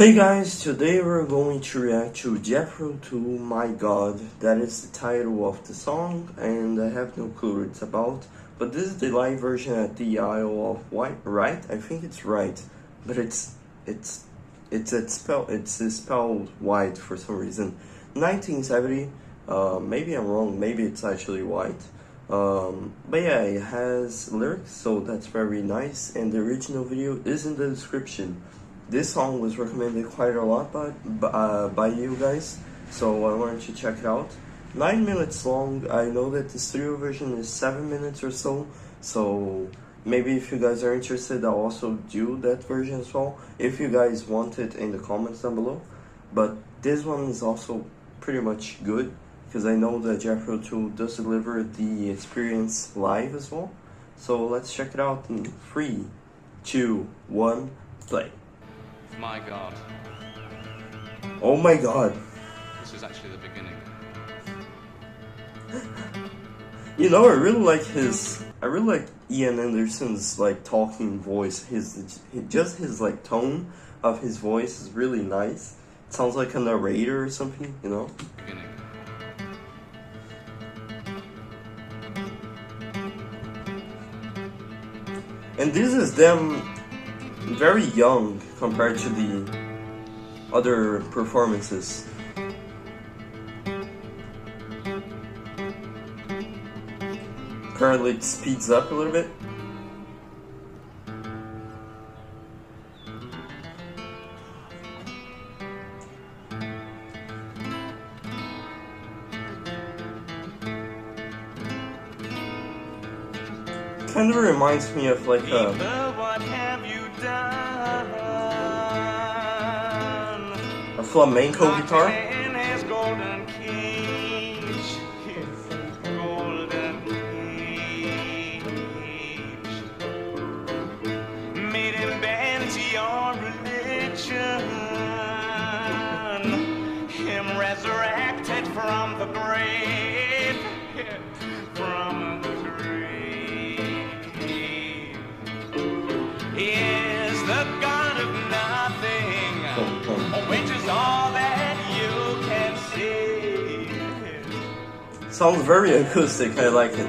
Hey guys, today we're going to react to Jethro Tull, My God. That is the title of the song, and I have no clue what it's about. But this is the live version at the Isle of Wight, right? I think it's right, but it's spelled white for some reason. 1970. Maybe I'm wrong. Maybe it's actually white. But yeah, it has lyrics, so that's very nice. And the original video is in the description. This song was recommended quite a lot by you guys, so I wanted to check it out. 9 minutes long. I know that the studio version is 7 minutes or so maybe if you guys are interested, I'll also do that version as well, if you guys want it, in the comments down below. But this one is also pretty much good, because I know that Jethro Tull does deliver the experience live as well. So let's check it out in 3, 2, 1, play. My God. Oh my God. This is actually the beginning. You know, I really like Ian Anderson's like talking voice. His like tone of his voice is really nice. It sounds like a narrator or something, you know? Beginning. And this is them very young compared to the other performances. Apparently it speeds up a little bit. Kind of reminds me of like a flamenco guitar. Made him bend to your religion. Him resurrected from the grave. From the grave. He is the God of nothing, which is all that you can see. Sounds very acoustic, I like it.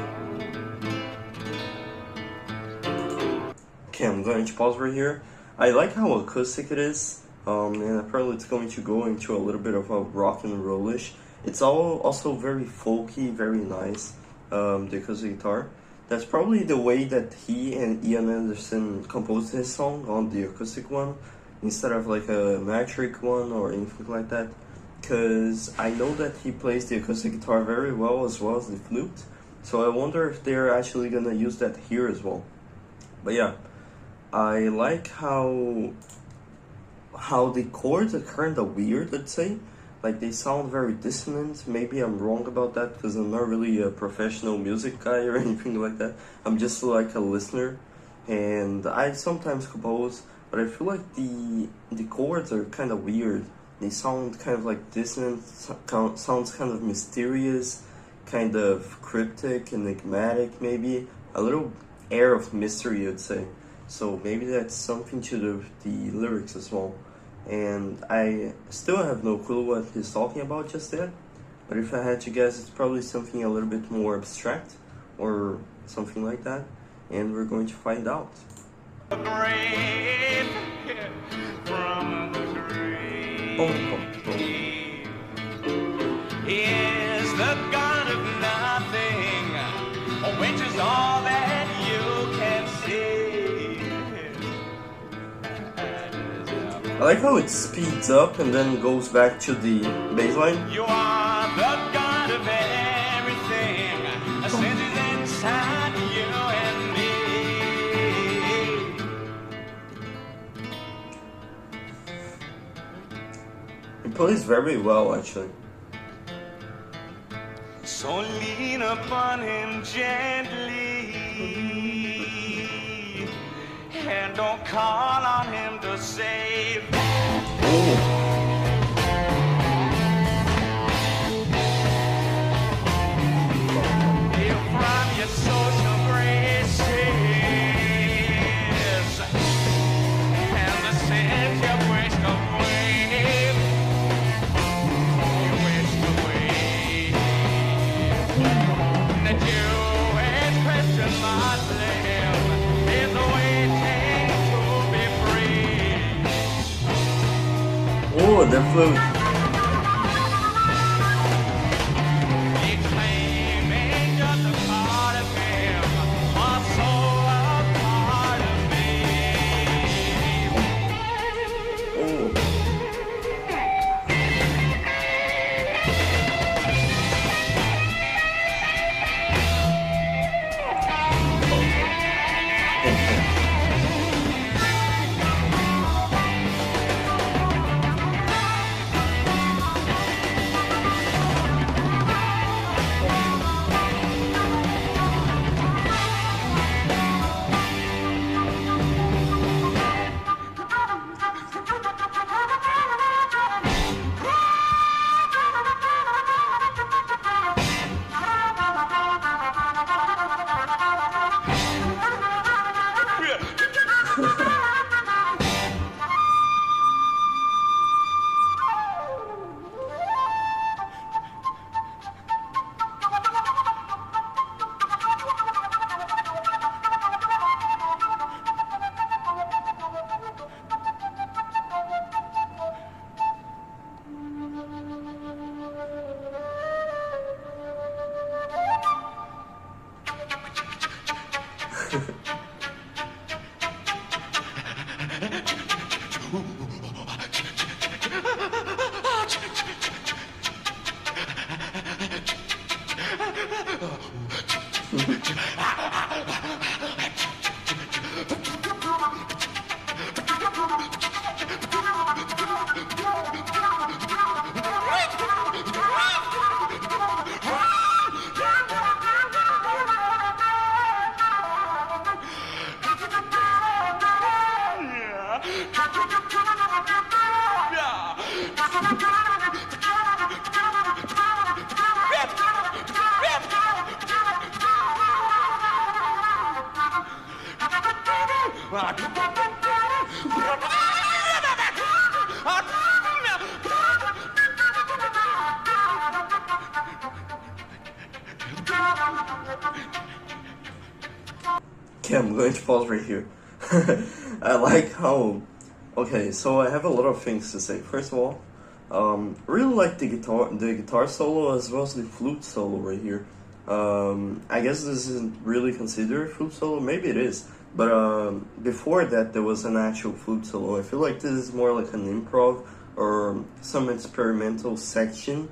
Okay, I'm going to pause right here. I like how acoustic it is, and apparently it's going to go into a little bit of a rock and rollish. It's also very folky, very nice, the acoustic guitar. That's probably the way that he and Ian Anderson composed his song, on the acoustic one, instead of like a metric one or anything like that. Because I know that he plays the acoustic guitar very well as the flute. So I wonder if they're actually gonna use that here as well. But yeah, I like how the chords are kind of weird, let's say. Like, they sound very dissonant. Maybe I'm wrong about that, because I'm not really a professional music guy or anything like that. I'm just like a listener, and I sometimes compose, but I feel like the chords are kind of weird. They sound kind of like dissonant, sounds kind of mysterious, kind of cryptic, enigmatic maybe. A little air of mystery, I'd say. So maybe that's something to do with the lyrics as well. And I still have no clue what he's talking about just yet, but if I had to guess, it's probably something a little bit more abstract or something like that, and we're going to find out. He is the God of nothing, which is all that you can see. I like how it speeds up and then goes back to the bass line. You are the God of everything, since it's inside you and me. It plays very well, actually. So lean upon him gently, and don't call on him to save. You from your social graces, and the sins you wish away. Oh, the flute. Each flame ain't just a part of him, my soul a part of me. Oh. Okay, I'm going to pause right here. I like how... Okay, so I have a lot of things to say. First of all, really like the guitar solo as well as the flute solo right here. I guess this isn't really considered a flute solo, maybe it is. But before that there was an actual flute solo. I feel like this is more like an improv or some experimental section.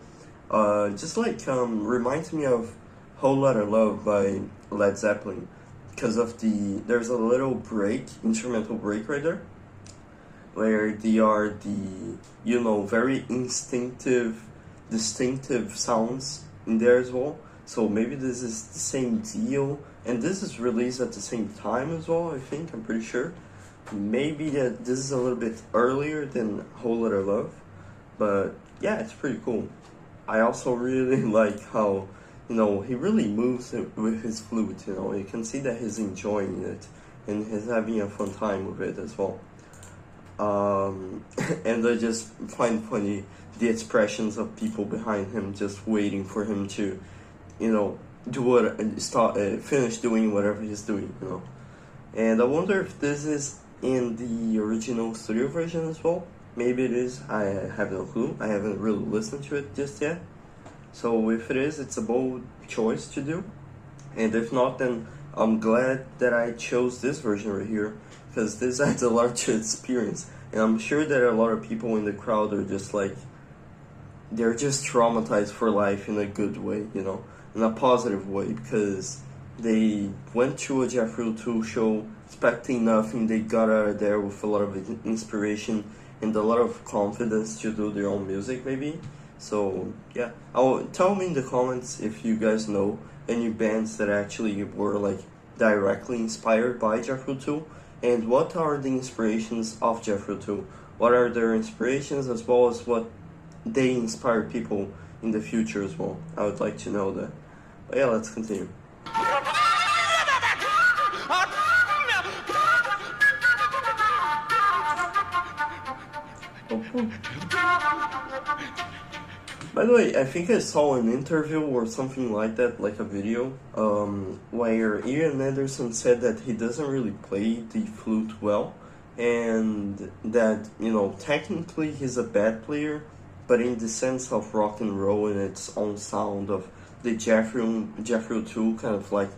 Just like reminds me of Whole Lotta Love by Led Zeppelin. Because of there's a little break, instrumental break right there, where they are the, very distinctive sounds in there as well. So maybe this is the same deal, and this is released at the same time as well, I think, I'm pretty sure. Maybe that this is a little bit earlier than Whole Lotta Love, but yeah, it's pretty cool. I also really like how, he really moves with his flute, you can see that he's enjoying it, and he's having a fun time with it as well. And I just find funny the expressions of people behind him just waiting for him to, finish doing whatever he's doing, And I wonder if this is in the original studio version as well. Maybe it is, I have no clue. I haven't really listened to it just yet. So if it is, it's a bold choice to do. And if not, then I'm glad that I chose this version right here, because this adds a lot to experience. And I'm sure that a lot of people in the crowd are just like, they're just traumatized for life in a good way, in a positive way, because they went to a Jethro Tull show expecting nothing. They got out of there with a lot of inspiration and a lot of confidence to do their own music, maybe. So yeah, tell me in the comments if you guys know any bands that actually were like directly inspired by Jethro Tull, and what are the inspirations of Jethro Tull? What are their inspirations, as well as what they inspire people in the future as well? I would like to know that. But yeah, let's continue. By the way, I think I saw an interview or something like that, like a video, where Ian Anderson said that he doesn't really play the flute well, and that, you know, technically he's a bad player, but in the sense of rock and roll and its own sound of the Jethro Tull kind of like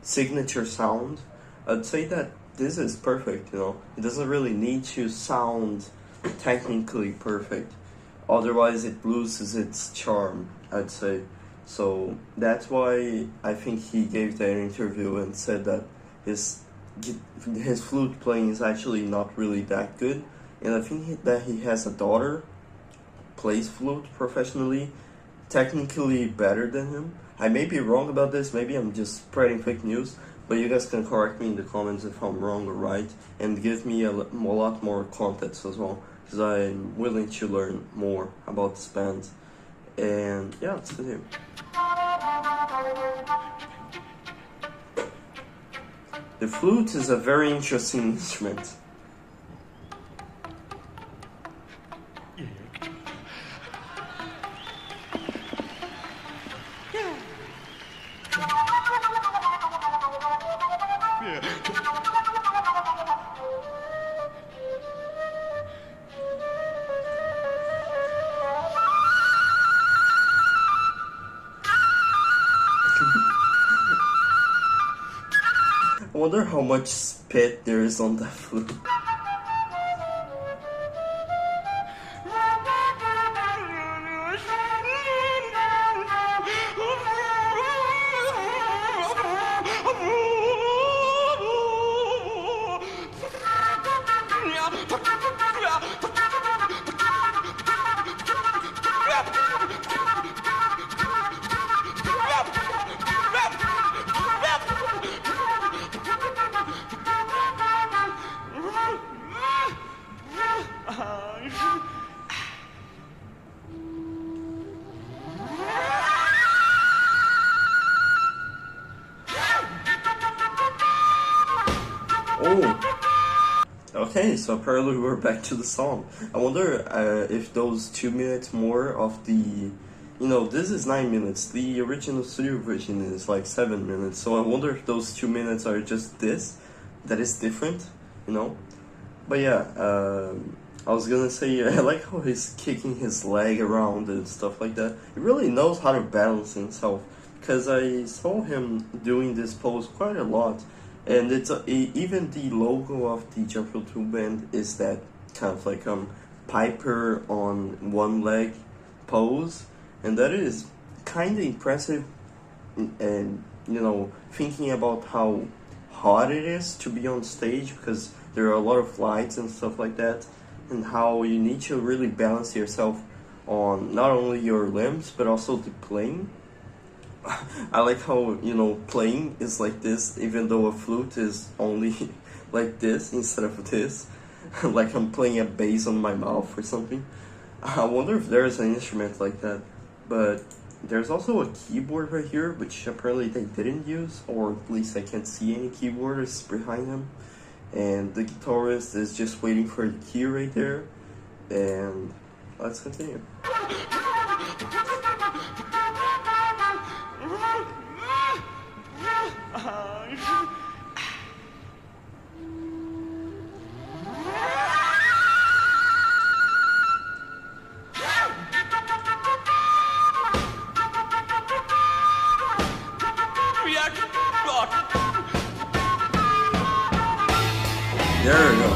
signature sound, I'd say that this is perfect, you know. It doesn't really need to sound technically perfect, otherwise it loses its charm, I'd say. So that's why I think he gave that interview and said that his flute playing is actually not really that good. And I think that he has a daughter, plays flute professionally, technically better than him. I may be wrong about this, maybe I'm just spreading fake news, but you guys can correct me in the comments if I'm wrong or right, and give me a lot more context as well, because I'm willing to learn more about this band. And yeah, let's continue. The flute is a very interesting instrument. I wonder how much spit there is on that flute. Oh, okay, so apparently we're back to the song. I wonder if those 2 minutes more of the, you know, this is 9 minutes, the original studio version is like 7 minutes, so I wonder if those 2 minutes are just this, that is different, you know? But yeah, I was gonna say, I like how he's kicking his leg around and stuff like that. He really knows how to balance himself, because I saw him doing this pose quite a lot. And it's even the logo of the Jethro Tull band is that kind of like Piper on one leg pose, and that is kind of impressive. And you know, thinking about how hard it is to be on stage, because there are a lot of lights and stuff like that, and how you need to really balance yourself on not only your limbs but also the playing. I like how, you know, playing is like this, even though a flute is only like this instead of this. Like I'm playing a bass on my mouth or something. I wonder if there's an instrument like that. But there's also a keyboard right here, which apparently they didn't use, or at least I can't see any keyboards behind him. And the guitarist is just waiting for the key right there. And let's continue. There we go.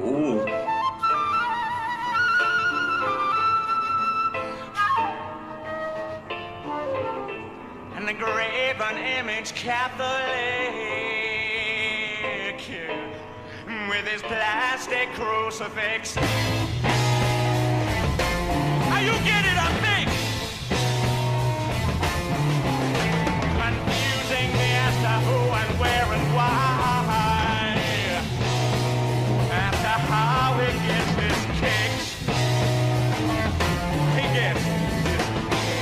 Ooh. And the graven image Catholic with his plastic crucifix. Now you get it, I think. Confusing me as to who and where and why. As to how he gets his kicks. He gets his kicks.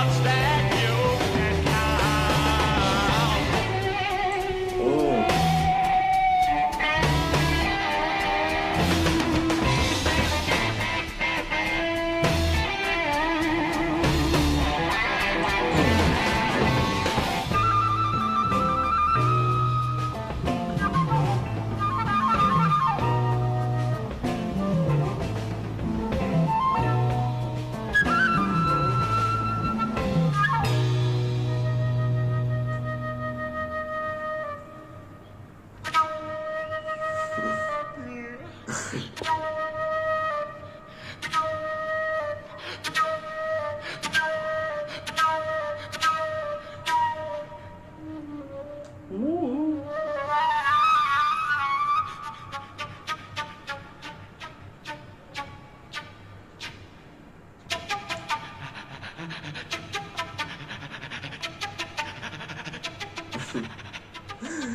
gods that you can count. Oh.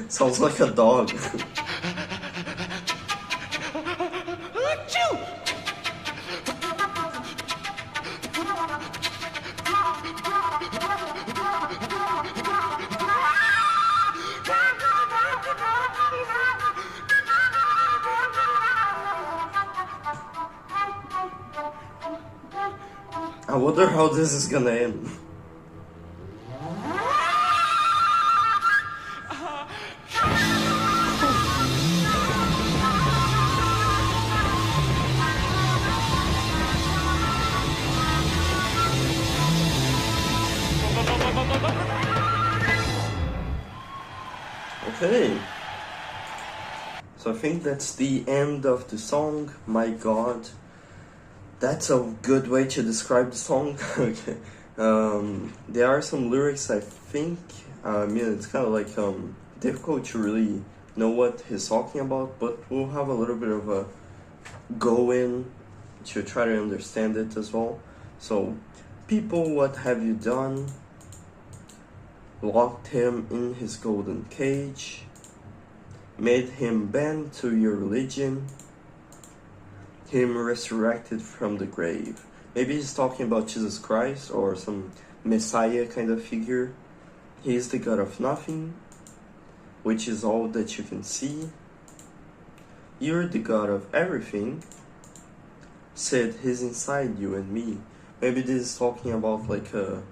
Sounds like a dog. Achoo! I wonder how this is gonna end. Okay, so I think that's the end of the song. My God, that's a good way to describe the song. Okay, there are some lyrics I think. I mean, it's kind of like difficult to really know what he's talking about, but we'll have a little bit of a go in to try to understand it as well. So, people, what have you done? Locked him in his golden cage, made him bend to your religion, him resurrected from the grave. Maybe he's talking about Jesus Christ or some Messiah kind of figure. He is the God of nothing, which is all that you can see. You're the God of everything, said he's inside you and me. Maybe this is talking about like a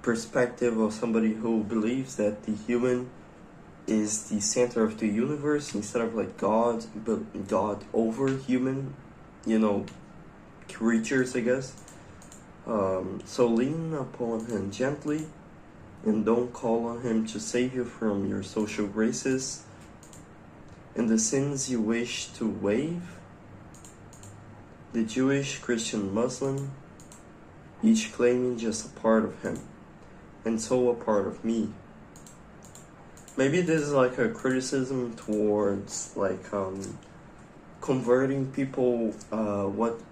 perspective of somebody who believes that the human is the center of the universe instead of like God, but God over human, you know, creatures, I guess. So lean upon him gently and don't call on him to save you from your social graces and the sins you wish to waive. The Jewish, Christian, Muslim, each claiming just a part of him, and so a part of me. Maybe this is like a criticism towards like converting people,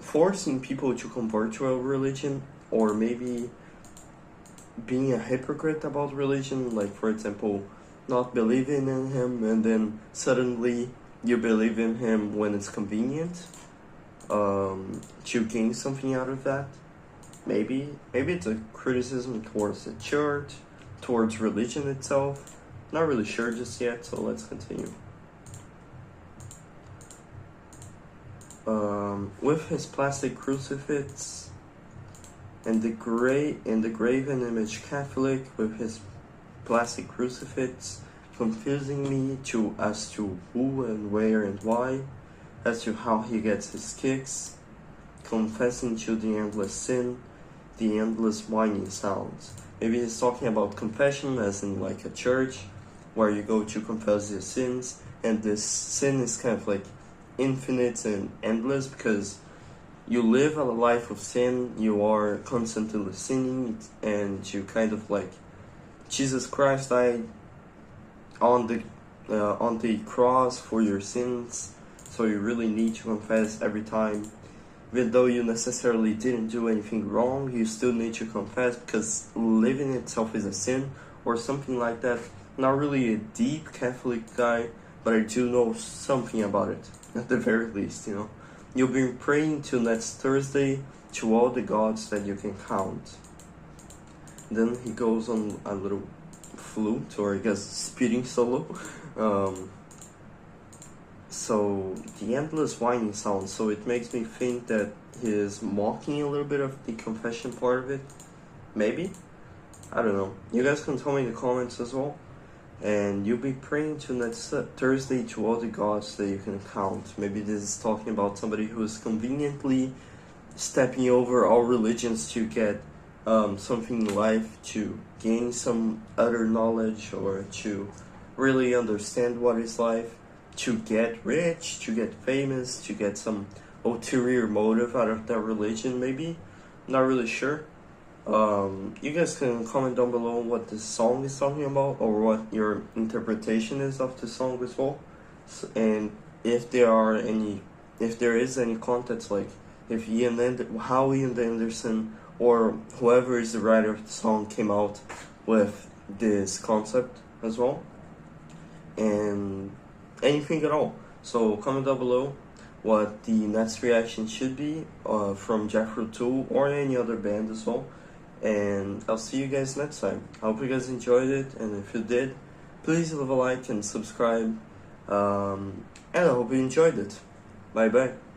forcing people to convert to a religion, or maybe being a hypocrite about religion, like for example, not believing in him and then suddenly you believe in him when it's convenient, to gain something out of that. Maybe it's a criticism towards the church, towards religion itself. Not really sure just yet, so let's continue. With his plastic crucifix and the graven image Catholic with his plastic crucifix, confusing me as to who and where and why, as to how he gets his kicks, confessing to the endless sin, the endless whining sounds. Maybe he's talking about confession as in like a church where you go to confess your sins, and this sin is kind of like infinite and endless because you live a life of sin, you are constantly sinning, and you kind of like, Jesus Christ died on the cross for your sins, so you really need to confess every time. Even though you necessarily didn't do anything wrong, you still need to confess because living itself is a sin or something like that. Not really a deep Catholic guy, but I do know something about it, at the very least, you know. You've been praying till next Thursday to all the gods that you can count. Then he goes on a little flute, or I guess speeding solo. So the endless whining sound, so it makes me think that he is mocking a little bit of the confession part of it. Maybe? I don't know. You guys can tell me in the comments as well. And you'll be praying to next Thursday to all the gods that you can count. Maybe this is talking about somebody who is conveniently stepping over all religions to get something in life, to gain some other knowledge, or to really understand what is life, to get rich, to get famous, to get some ulterior motive out of that religion, maybe. Not really sure. You guys can comment down below what this song is talking about, or what your interpretation is of the song as well. And if there is any context, like if how Ian Anderson or whoever is the writer of the song came out with this concept as well, and anything at all. So comment down below what the next reaction should be from Jethro Tull or any other band as well. And I'll see you guys next time. I hope you guys enjoyed it, and if you did, please leave a like and subscribe. And I hope you enjoyed it. Bye bye.